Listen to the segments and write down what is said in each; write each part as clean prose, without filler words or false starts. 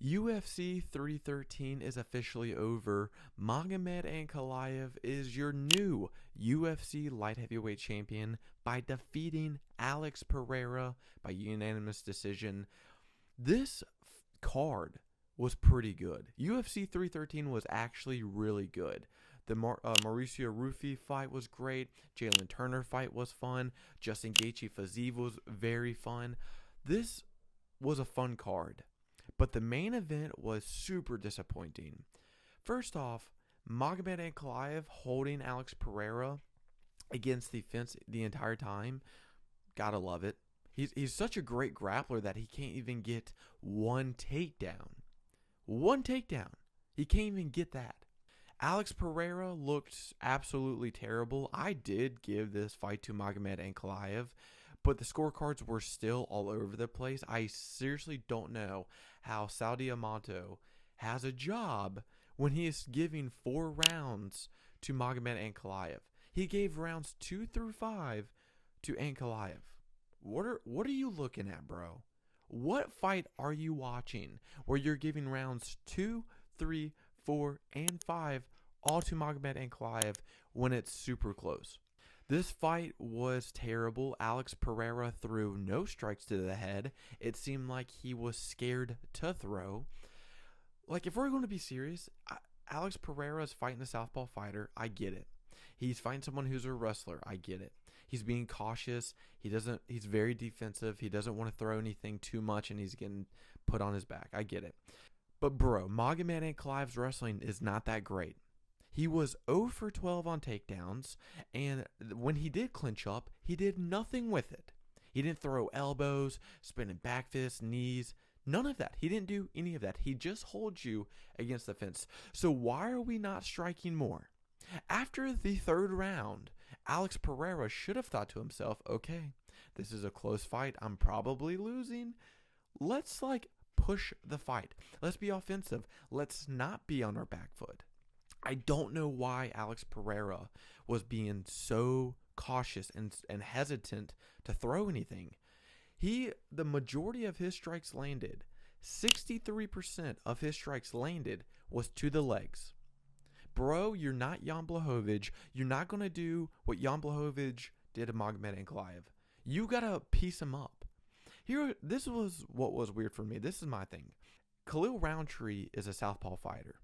UFC 313 is officially over. Magomed Ankalaev is your new UFC light heavyweight champion by defeating Alex Pereira by unanimous decision. This card was pretty good. UFC 313 was actually really good. The Mauricio Rufy fight was great. Jalen Turner fight was fun. Justin Gaethje Fiziev was very fun. This was a fun card. But the main event was super disappointing. First off, Magomed Ankalaev holding Alex Pereira against the fence the entire time. Gotta love it. He's such a great grappler that he can't even get one takedown. One takedown. He can't even get that. Alex Pereira looked absolutely terrible. I did give this fight to Magomed Ankalaev, but the scorecards were still all over the place. I seriously don't know how Saudi Amato has a job when he is giving 4 rounds to Magomed Ankalaev. He gave rounds 2 through 5 to Ankalaev. What are you looking at, bro? What fight are you watching where you're giving rounds 2, 3, 4, and 5 all to Magomed Ankalaev when it's super close? This fight was terrible. Alex Pereira threw no strikes to the head. It seemed like he was scared to throw. Like, if we're going to be serious, Alex Pereira is fighting a southpaw fighter. I get it. He's fighting someone who's a wrestler. I get it. He's being cautious. He's very defensive. He doesn't want to throw anything too much, and he's getting put on his back. I get it. But, bro, Magomed Ankalaev's wrestling is not that great. He was 0 for 12 on takedowns, and when he did clinch up, he did nothing with it. He didn't throw elbows, spinning back fists, knees, none of that. He didn't do any of that. He just holds you against the fence. So why are we not striking more? After the 3rd round, Alex Pereira should have thought to himself, okay, this is a close fight. I'm probably losing. Let's, push the fight. Let's be offensive. Let's not be on our back foot. I don't know why Alex Pereira was being so cautious and hesitant to throw anything. The majority of his strikes landed. 63% of his strikes landed was to the legs. Bro, you're not Jan Blachowicz. You're not going to do what Jan Blachowicz did to Magomed Ankalaev. You got to piece him up. This was what was weird for me. This is my thing. Khalil Roundtree is a southpaw fighter.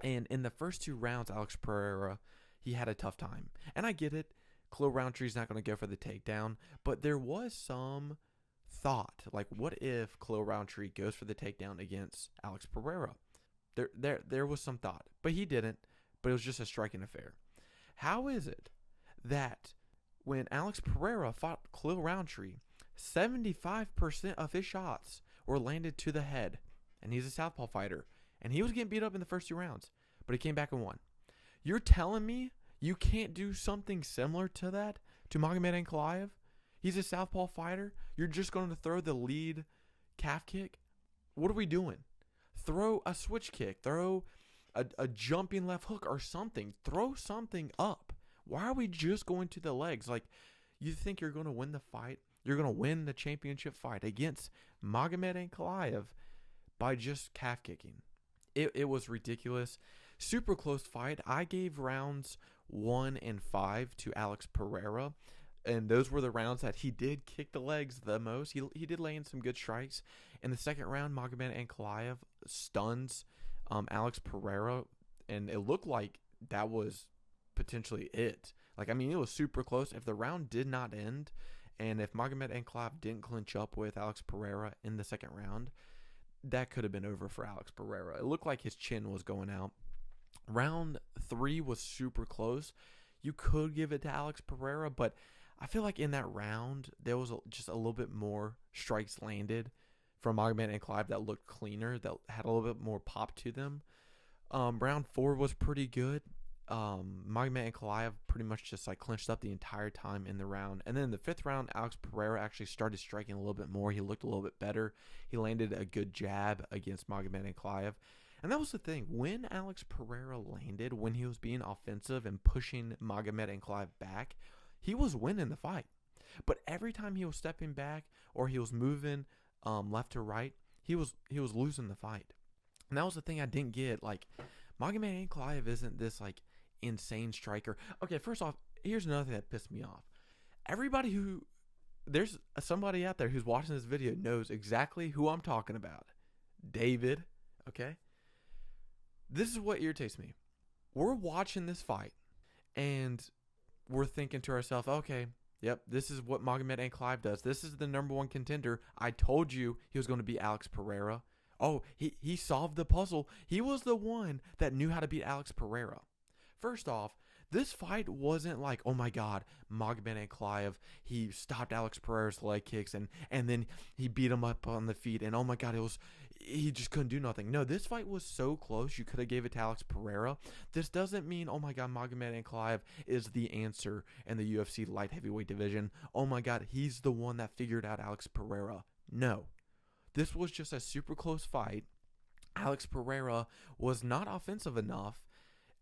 And in the first 2 rounds, Alex Pereira, he had a tough time. And I get it. Khalil Roundtree's not going to go for the takedown. But there was some thought. Like, what if Khalil Roundtree goes for the takedown against Alex Pereira? There was some thought. But he didn't. But it was just a striking affair. How is it that when Alex Pereira fought Khalil Roundtree, 75% of his shots were landed to the head? And he's a southpaw fighter. And he was getting beat up in the first 2 rounds, but he came back and won. You're telling me you can't do something similar to that to Magomed Ankalaev? He's a southpaw fighter. You're just going to throw the lead calf kick? What are we doing? Throw a switch kick. Throw a jumping left hook or something. Throw something up. Why are we just going to the legs? Like, you think you're going to win the fight? You're going to win the championship fight against Magomed Ankalaev by just calf kicking. It was ridiculous. Super close fight. I gave rounds 1 and 5 to Alex Pereira. And those were the rounds that he did kick the legs the most. He did lay in some good strikes. In the second round, Magomed Ankalaev stuns Alex Pereira. And it looked like that was potentially it. It was super close. If the round did not end, and if Magomed Ankalaev didn't clinch up with Alex Pereira in the second round, that could have been over for Alex Pereira. It looked like his chin was going out. Round 3 was super close. You could give it to Alex Pereira, but I feel like in that round, there was just a little bit more strikes landed from Magomed Ankalaev that looked cleaner, that had a little bit more pop to them. Round 4 was pretty good. Magomed Ankalaev pretty much just clinched up the entire time in the round. And then in the 5th round, Alex Pereira actually started striking a little bit more. He looked a little bit better. He landed a good jab against Magomed Ankalaev. And that was the thing. When Alex Pereira landed, when he was being offensive and pushing Magomed Ankalaev back, he was winning the fight. But every time he was stepping back or he was moving left to right, he was losing the fight. And that was the thing I didn't get. Like, Magomed Ankalaev isn't this like insane striker. Okay, first off, here's another thing that pissed me off. Everybody who there's somebody out there who's watching this video knows exactly who I'm talking about. David, okay? This is what irritates me. We're watching this fight and we're thinking to ourselves, okay, yep, this is what Magomed Ankalaev does. This is the number one contender. I told you he was going to beat Alex Pereira. Oh, he solved the puzzle. He was the one that knew how to beat Alex Pereira. First off, this fight wasn't like, oh my God, Magomed Ankalaev, he stopped Alex Pereira's leg kicks and then he beat him up on the feet and oh my God, he just couldn't do nothing. No, this fight was so close, you could have gave it to Alex Pereira. This doesn't mean, oh my God, Magomed Ankalaev is the answer in the UFC light heavyweight division. Oh my God, he's the one that figured out Alex Pereira. No. This was just a super close fight. Alex Pereira was not offensive enough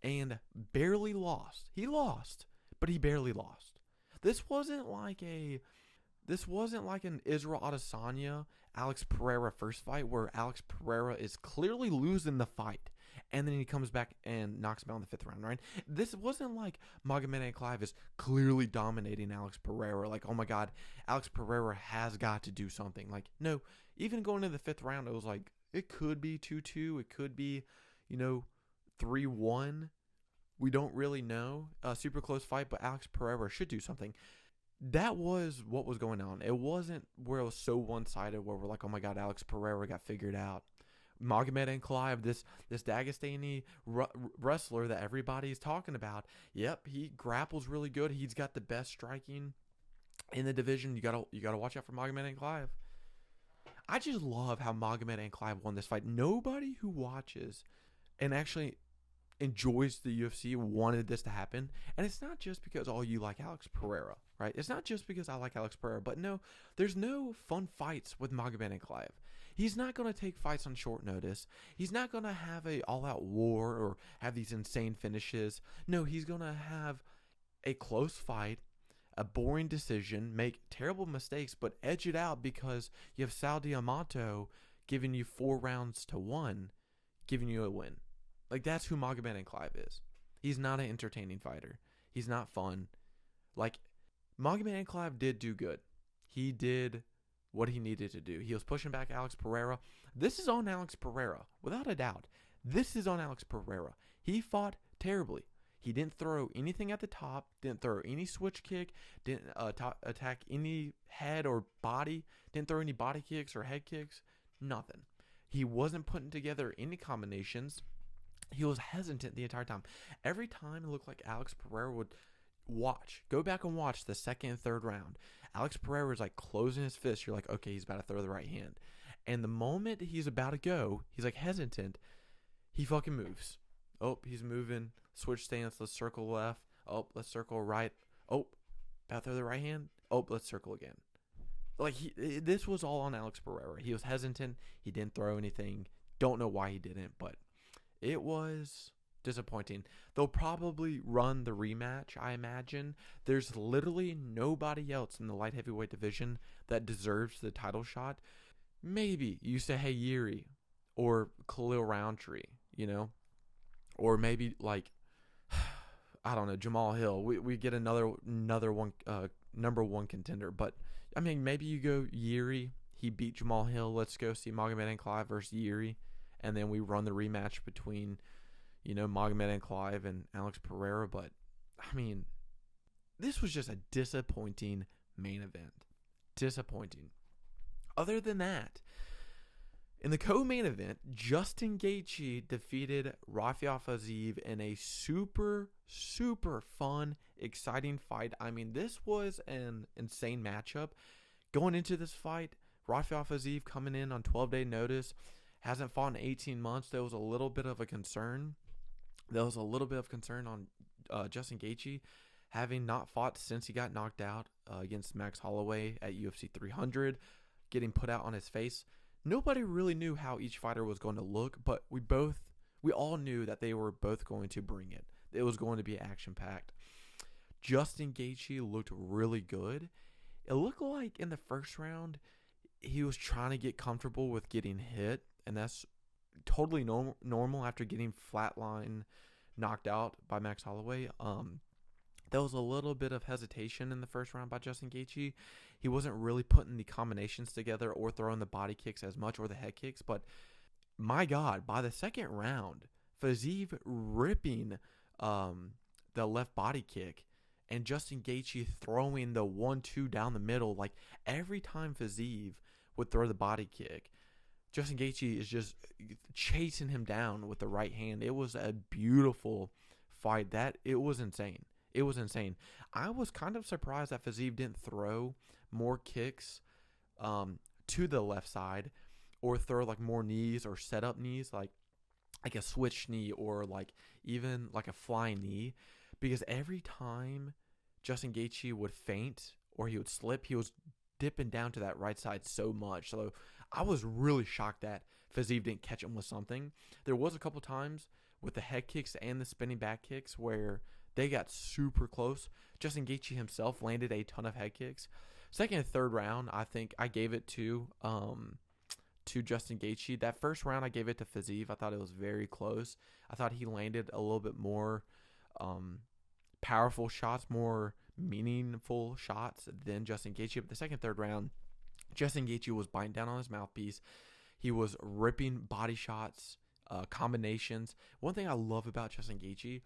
and barely lost. He lost, but he barely lost. This wasn't like an Israel Adesanya Alex Pereira first fight where Alex Pereira is clearly losing the fight and then he comes back and knocks him out in the 5th round, right? This wasn't like Magomed Ankalaev is clearly dominating Alex Pereira. Like, oh my God, Alex Pereira has got to do something. Like, no, even going into the 5th round, it was like, it could be 2-2. It could be, 3-1. We don't really know. A super close fight, but Alex Pereira should do something. That was what was going on. It wasn't where it was so one-sided where we're like, oh my God, Alex Pereira got figured out. Magomed Ankalaev, this Dagestani wrestler that everybody's talking about, yep, he grapples really good. He's got the best striking in the division. You gotta watch out for Magomed Ankalaev. I just love how Magomed Ankalaev won this fight. Nobody who watches and actually enjoys the UFC wanted this to happen. And it's not just because, oh, you like Alex Pereira, right? It's not just because I like Alex Pereira. But no, there's no fun fights with Magomed Ankalaev. He's not going to take fights on short notice. He's not going to have a all-out war or have these insane finishes. No, he's going to have a close fight, a boring decision, make terrible mistakes, but edge it out because you have Sal Diamato giving you 4-1, giving you a win. Like, that's who Magomed Ankalaev is. He's not an entertaining fighter. He's not fun. Like, Magomed Ankalaev did do good. He did what he needed to do. He was pushing back Alex Pereira. This is on Alex Pereira, without a doubt. This is on Alex Pereira. He fought terribly. He didn't throw anything at the top, didn't throw any switch kick, didn't attack any head or body, didn't throw any body kicks or head kicks, nothing. He wasn't putting together any combinations. He was hesitant the entire time. Every time it looked like Alex Pereira would go back and watch the 2nd and 3rd round. Alex Pereira is like closing his fist. You're like, okay, he's about to throw the right hand. And the moment he's about to go, he's like hesitant. He fucking moves. Oh, he's moving. Switch stance. Let's circle left. Oh, let's circle right. Oh, about to throw the right hand. Oh, let's circle again. Like, this was all on Alex Pereira. He was hesitant. He didn't throw anything. Don't know why he didn't, but it was disappointing. They'll probably run the rematch, I imagine. There's literally nobody else in the light heavyweight division that deserves the title shot. Maybe Yusuke Yuri or Khalil Roundtree, or maybe like, I don't know, Jamal Hill. We get another one, number one contender. But I mean, maybe you go Yuri. He beat Jamal Hill. Let's go see Magomed Ankalaev versus Yuri, and then we run the rematch between Magomed Ankalaev and Alex Pereira. But, I mean, this was just a disappointing main event. Disappointing. Other than that, in the co-main event, Justin Gaethje defeated Rafael Fiziev in a super, super fun, exciting fight. I mean, this was an insane matchup. Going into this fight, Rafael Fiziev coming in on 12-day notice, hasn't fought in 18 months. There was a little bit of a concern. There was a little bit of concern on Justin Gaethje having not fought since he got knocked out against Max Holloway at UFC 300, getting put out on his face. Nobody really knew how each fighter was going to look, but we all knew that they were both going to bring it. It was going to be action-packed. Justin Gaethje looked really good. It looked like in the first round, he was trying to get comfortable with getting hit, and that's totally normal after getting flatline knocked out by Max Holloway. There was a little bit of hesitation in the first round by Justin Gaethje. He wasn't really putting the combinations together or throwing the body kicks as much or the head kicks. But my God, by the second round, Fiziev ripping the left body kick and Justin Gaethje throwing the 1-2 down the middle. Like every time Fiziev would throw the body kick, Justin Gaethje is just chasing him down with the right hand. It was a beautiful fight. It was insane. It was insane. I was kind of surprised that Fiziev didn't throw more kicks to the left side or throw like more knees or set up knees like a switch knee or like even like a flying knee, because every time Justin Gaethje would feint or he would slip, he was dipping down to that right side so much. So I was really shocked that Fiziev didn't catch him with something. There was a couple times with the head kicks and the spinning back kicks where they got super close. Justin Gaethje himself landed a ton of head kicks. Second and third round, I think I gave it to Justin Gaethje. That first round, I gave it to Fiziev. I thought it was very close. I thought he landed a little bit more powerful shots, more meaningful shots than Justin Gaethje. But the second, third round, Justin Gaethje was biting down on his mouthpiece. He was ripping body shots, combinations. One thing I love about Justin Gaethje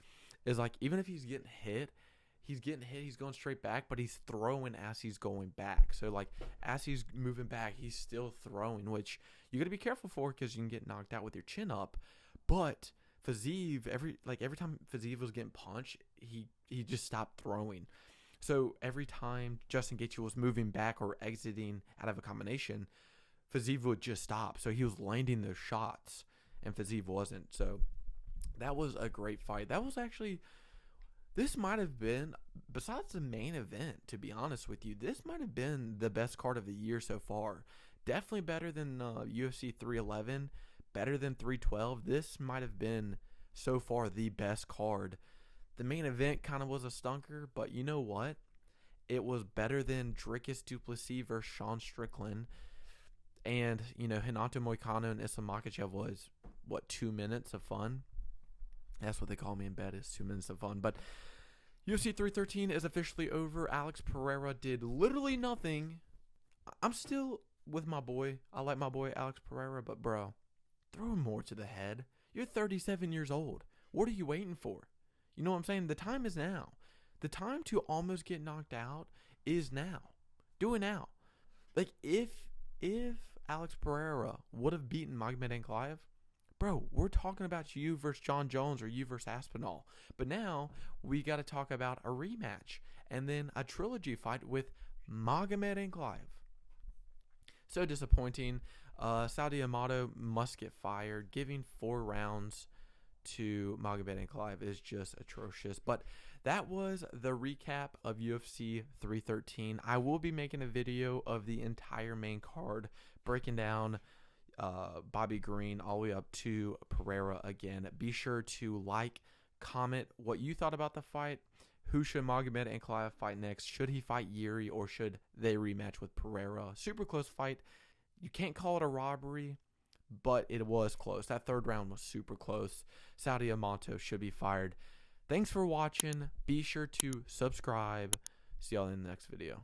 is like even if he's getting hit, he's going straight back, but he's throwing as he's going back. So like as he's moving back, he's still throwing, which you got to be careful for because you can get knocked out with your chin up. But Fiziev, every time Fiziev was getting punched, he just stopped throwing. So every time Justin Gaethje was moving back or exiting out of a combination, Fiziev would just stop. So he was landing those shots, and Fiziev wasn't. So that was a great fight. That was actually, this might have been, besides the main event, to be honest with you, this might have been the best card of the year so far. Definitely better than UFC 311, better than 312. This might have been so far the best card. The main event kind of was a stunker, but you know what? It was better than Dricus du Plessis versus Sean Strickland. And, Renato Moicano and Islam Makhachev was, 2 minutes of fun? That's what they call me in bed, is 2 minutes of fun. But UFC 313 is officially over. Alex Pereira did literally nothing. I'm still with my boy. I like my boy Alex Pereira, but bro, throw him more to the head. You're 37 years old. What are you waiting for? You know what I'm saying? The time is now. The time to almost get knocked out is now. Do it now. Like if Alex Pereira would have beaten Magomed Ankalaev, bro, we're talking about you versus John Jones or you versus Aspinall. But now we got to talk about a rematch and then a trilogy fight with Magomed Ankalaev. So disappointing. Saudi Amato must get fired. Giving 4 rounds to Magomed Ankalaev is just atrocious. But that was the recap of UFC 313. I will be making a video of the entire main card, breaking down Bobby Green all the way up to Pereira again. Be sure to like, comment what you thought about the fight. Who should Magomed Ankalaev fight next? Should he fight Yuri or should they rematch with Pereira? Super close fight. You can't call it a robbery, but it was close. That third round was super close. Saudi Amato should be fired. Thanks for watching. Be sure to subscribe. See y'all in the next video.